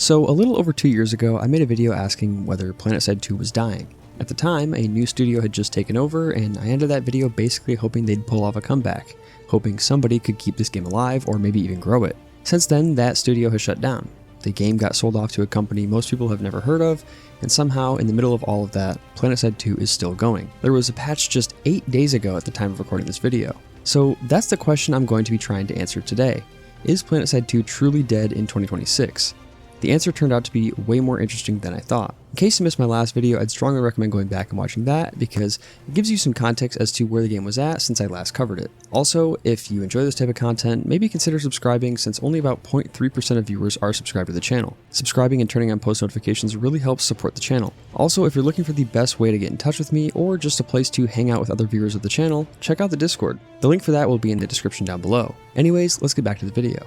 So a little over 2 years ago, I made a video asking whether PlanetSide 2 was dying. At the time, a new studio had just taken over, and I ended that video basically hoping they'd pull off a comeback, hoping somebody could keep this game alive or maybe even grow it. Since then, that studio has shut down. The game got sold off to a company most people have never heard of, and somehow, in the middle of all of that, PlanetSide 2 is still going. There was a patch just 8 days ago at the time of recording this video. So that's the question I'm going to be trying to answer today. Is PlanetSide 2 truly dead in 2026? The answer turned out to be way more interesting than I thought. In case you missed my last video, I'd strongly recommend going back and watching that because it gives you some context as to where the game was at since I last covered it. Also, if you enjoy this type of content, maybe consider subscribing since only about 0.3% of viewers are subscribed to the channel. Subscribing and turning on post notifications really helps support the channel. Also, if you're looking for the best way to get in touch with me or just a place to hang out with other viewers of the channel, check out the Discord. The link for that will be in the description down below. Anyways, let's get back to the video.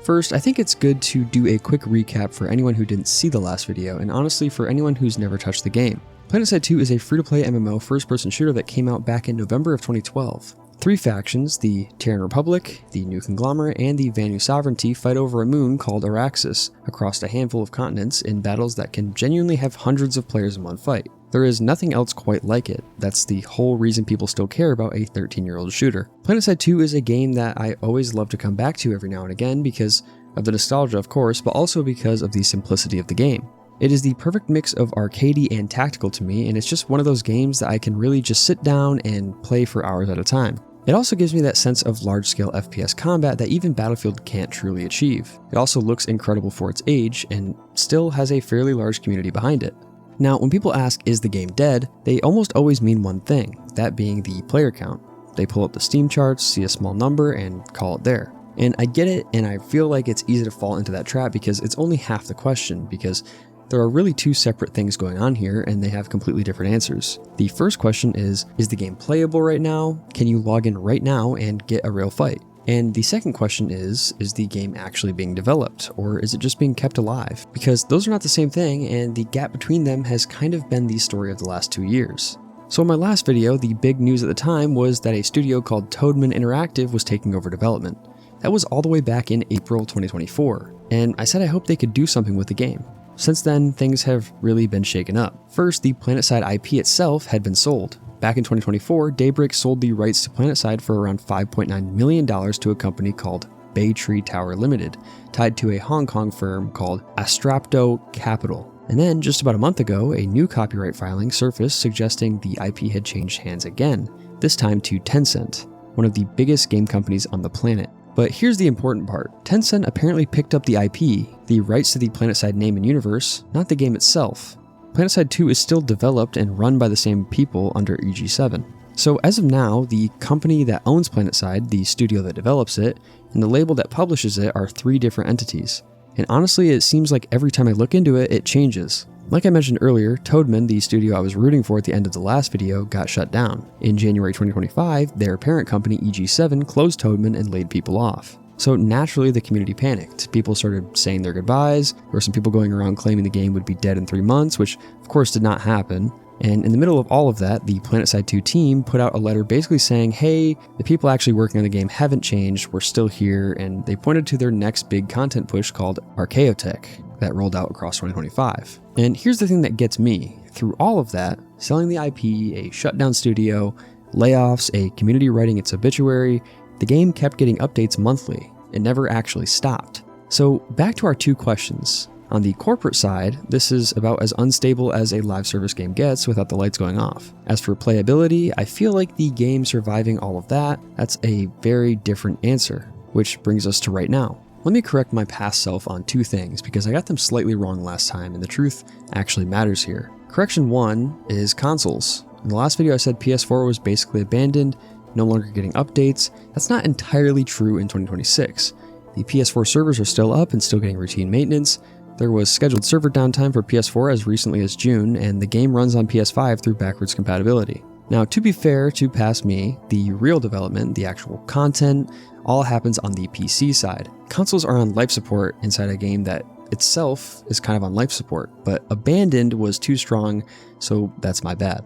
First, I think it's good to do a quick recap for anyone who didn't see the last video, and honestly for anyone who's never touched the game. PlanetSide 2 is a free-to-play MMO first-person shooter that came out back in November of 2012. 3 factions, the Terran Republic, the New Conglomerate, and the Vanu Sovereignty fight over a moon called Araxis across a handful of continents in battles that can genuinely have hundreds of players in one fight. There is nothing else quite like it. That's the whole reason people still care about a 13-year-old shooter. PlanetSide 2 is a game that I always love to come back to every now and again because of the nostalgia, of course, but also because of the simplicity of the game. It is the perfect mix of arcadey and tactical to me, and it's just one of those games that I can really just sit down and play for hours at a time. It also gives me that sense of large-scale FPS combat that even Battlefield can't truly achieve. It also looks incredible for its age, and still has a fairly large community behind it. Now, when people ask, is the game dead, they almost always mean one thing, that being the player count. They pull up the Steam charts, see a small number, and call it there. And I get it, and I feel like it's easy to fall into that trap because it's only half the question, because there are really 2 separate things going on here, and they have completely different answers. The first question is the game playable right now? Can you log in right now and get a real fight? And the second question is the game actually being developed, or is it just being kept alive? Because those are not the same thing, and the gap between them has kind of been the story of the last 2 years. So in my last video, the big news at the time was that a studio called Toadman Interactive was taking over development. That was all the way back in April 2024, and I said I hoped they could do something with the game. Since then, things have really been shaken up. First, the PlanetSide IP itself had been sold. Back in 2024, Daybreak sold the rights to PlanetSide for around $5.9 million to a company called Baytree Tower Limited, tied to a Hong Kong firm called Astrapto Capital. And then, just about a month ago, a new copyright filing surfaced suggesting the IP had changed hands again, this time to Tencent, one of the biggest game companies on the planet. But here's the important part. Tencent apparently picked up the IP, the rights to the PlanetSide name and universe, not the game itself. PlanetSide 2 is still developed and run by the same people under EG7. So as of now, the company that owns PlanetSide, the studio that develops it, and the label that publishes it are 3 different entities. And honestly, it seems like every time I look into it, it changes. Like I mentioned earlier, Toadman, the studio I was rooting for at the end of the last video, got shut down. In January 2025, their parent company EG7 closed Toadman and laid people off. So naturally the community panicked. People started saying their goodbyes. There were some people going around claiming the game would be dead in 3 months, which of course did not happen. And in the middle of all of that, the PlanetSide 2 team put out a letter basically saying, hey, the people actually working on the game haven't changed, we're still here, and they pointed to their next big content push called Archaeotech that rolled out across 2025. And here's the thing that gets me. Through all of that, selling the IP, a shutdown studio, layoffs, a community writing its obituary, the game kept getting updates monthly. It never actually stopped. So back to our 2 questions. On the corporate side, this is about as unstable as a live service game gets without the lights going off. As for playability, I feel like the game surviving all of that, that's a very different answer, which brings us to right now. Let me correct my past self on 2 things because I got them slightly wrong last time and the truth actually matters here. Correction 1 is consoles. In the last video I said PS4 was basically abandoned, no longer getting updates. That's not entirely true in 2026. The PS4 servers are still up and still getting routine maintenance. There was scheduled server downtime for PS4 as recently as June, and the game runs on PS5 through backwards compatibility. Now, to be fair to past me, the real development, the actual content, all happens on the PC side. Consoles are on life support inside a game that itself is kind of on life support, but abandoned was too strong, so that's my bad.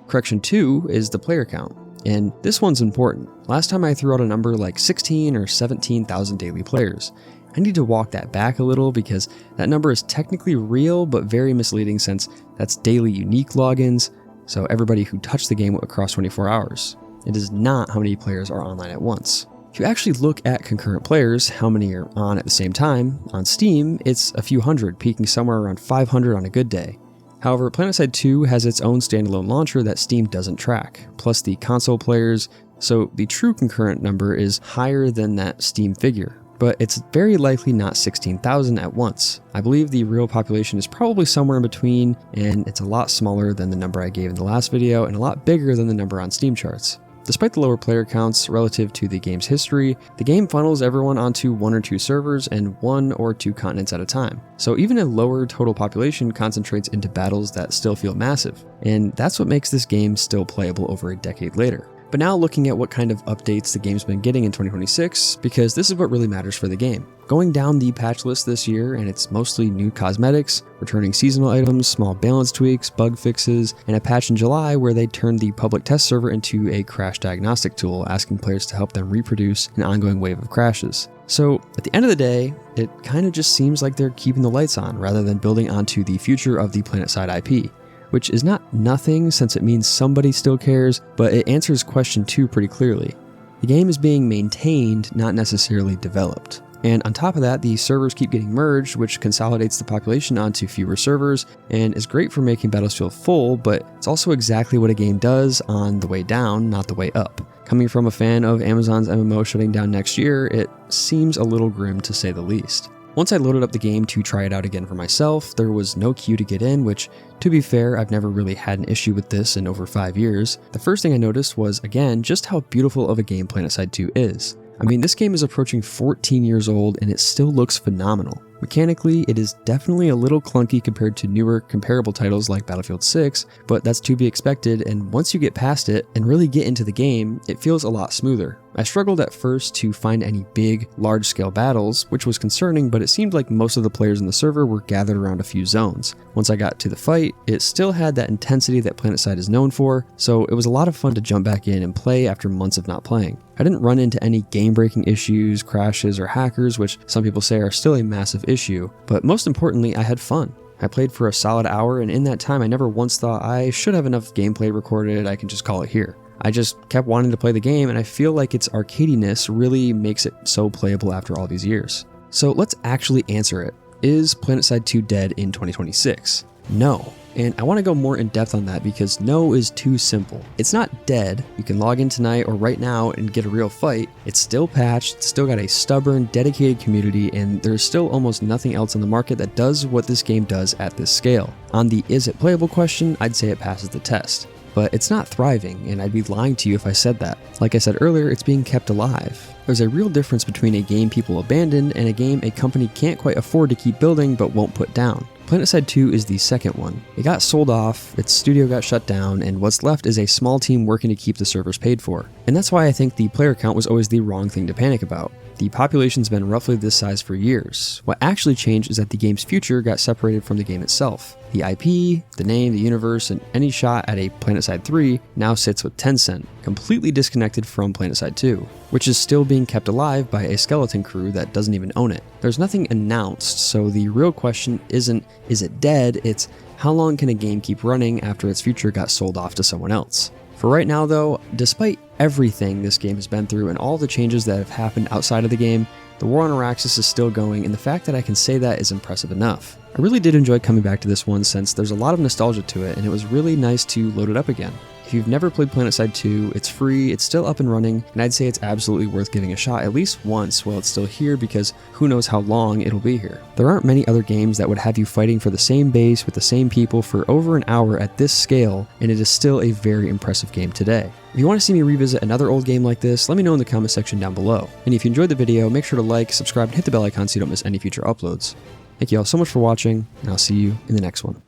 Correction 2 is the player count. And this one's important. Last time I threw out a number like 16 or 17,000 daily players. I need to walk that back a little because that number is technically real but very misleading since that's daily unique logins, so everybody who touched the game across 24 hours. It is not how many players are online at once. If you actually look at concurrent players, how many are on at the same time, on Steam, it's a few hundred, peaking somewhere around 500 on a good day. However, PlanetSide 2 has its own standalone launcher that Steam doesn't track, plus the console players, so the true concurrent number is higher than that Steam figure. But it's very likely not 16,000 at once. I believe the real population is probably somewhere in between, and it's a lot smaller than the number I gave in the last video and a lot bigger than the number on Steam charts. Despite the lower player counts relative to the game's history, the game funnels everyone onto 1 or 2 servers and 1 or 2 continents at a time. So even a lower total population concentrates into battles that still feel massive, and that's what makes this game still playable over a decade later. But now looking at what kind of updates the game's been getting in 2026, because this is what really matters for the game. Going down the patch list this year, and it's mostly new cosmetics, returning seasonal items, small balance tweaks, bug fixes, and a patch in July where they turned the public test server into a crash diagnostic tool, asking players to help them reproduce an ongoing wave of crashes. So at the end of the day, it kind of just seems like they're keeping the lights on rather than building onto the future of the PlanetSide IP. Which is not nothing since it means somebody still cares, but it answers question 2 pretty clearly. The game is being maintained, not necessarily developed. And on top of that, the servers keep getting merged, which consolidates the population onto fewer servers, and is great for making battles feel full, but it's also exactly what a game does on the way down, not the way up. Coming from a fan of Amazon's MMO shutting down next year, it seems a little grim to say the least. Once I loaded up the game to try it out again for myself, there was no queue to get in, which, to be fair, I've never really had an issue with this in over 5 years. The first thing I noticed was, again, just how beautiful of a game PlanetSide 2 is. I mean, this game is approaching 14 years old and it still looks phenomenal. Mechanically, it is definitely a little clunky compared to newer comparable titles like Battlefield 6, but that's to be expected, and once you get past it and really get into the game, it feels a lot smoother. I struggled at first to find any big, large-scale battles, which was concerning, but it seemed like most of the players in the server were gathered around a few zones. Once I got to the fight, it still had that intensity that PlanetSide is known for, so it was a lot of fun to jump back in and play after months of not playing. I didn't run into any game-breaking issues, crashes, or hackers, which some people say are still a massive issue, but most importantly, I had fun. I played for a solid hour, and in that time I never once thought I should have enough gameplay recorded, I can just call it here. I just kept wanting to play the game, and I feel like its arcadiness really makes it so playable after all these years. So let's actually answer it. Is PlanetSide 2 dead in 2026? No. And I want to go more in depth on that because no is too simple. It's not dead. You can log in tonight or right now and get a real fight. It's still patched, it's still got a stubborn, dedicated community, and there's still almost nothing else on the market that does what this game does at this scale. On the is it playable question, I'd say it passes the test. But it's not thriving, and I'd be lying to you if I said that. Like I said earlier, it's being kept alive. There's a real difference between a game people abandoned and a game a company can't quite afford to keep building but won't put down. PlanetSide 2 is the second one. It got sold off, its studio got shut down, and what's left is a small team working to keep the servers paid for. And that's why I think the player count was always the wrong thing to panic about. The population's been roughly this size for years. What actually changed is that the game's future got separated from the game itself. The IP, the name, the universe, and any shot at a PlanetSide 3 now sits with Tencent, completely disconnected from PlanetSide 2, which is still being kept alive by a skeleton crew that doesn't even own it. There's nothing announced, so the real question isn't, is it dead? It's, how long can a game keep running after its future got sold off to someone else? For right now though, despite everything this game has been through and all the changes that have happened outside of the game, the war on Araxis is still going, and the fact that I can say that is impressive enough. I really did enjoy coming back to this one since there's a lot of nostalgia to it, and it was really nice to load it up again. If you've never played PlanetSide 2, it's free, it's still up and running, and I'd say it's absolutely worth giving a shot at least once while it's still here because who knows how long it'll be here. There aren't many other games that would have you fighting for the same base with the same people for over an hour at this scale, and it is still a very impressive game today. If you want to see me revisit another old game like this, let me know in the comment section down below. And if you enjoyed the video, make sure to like, subscribe, and hit the bell icon so you don't miss any future uploads. Thank you all so much for watching, and I'll see you in the next one.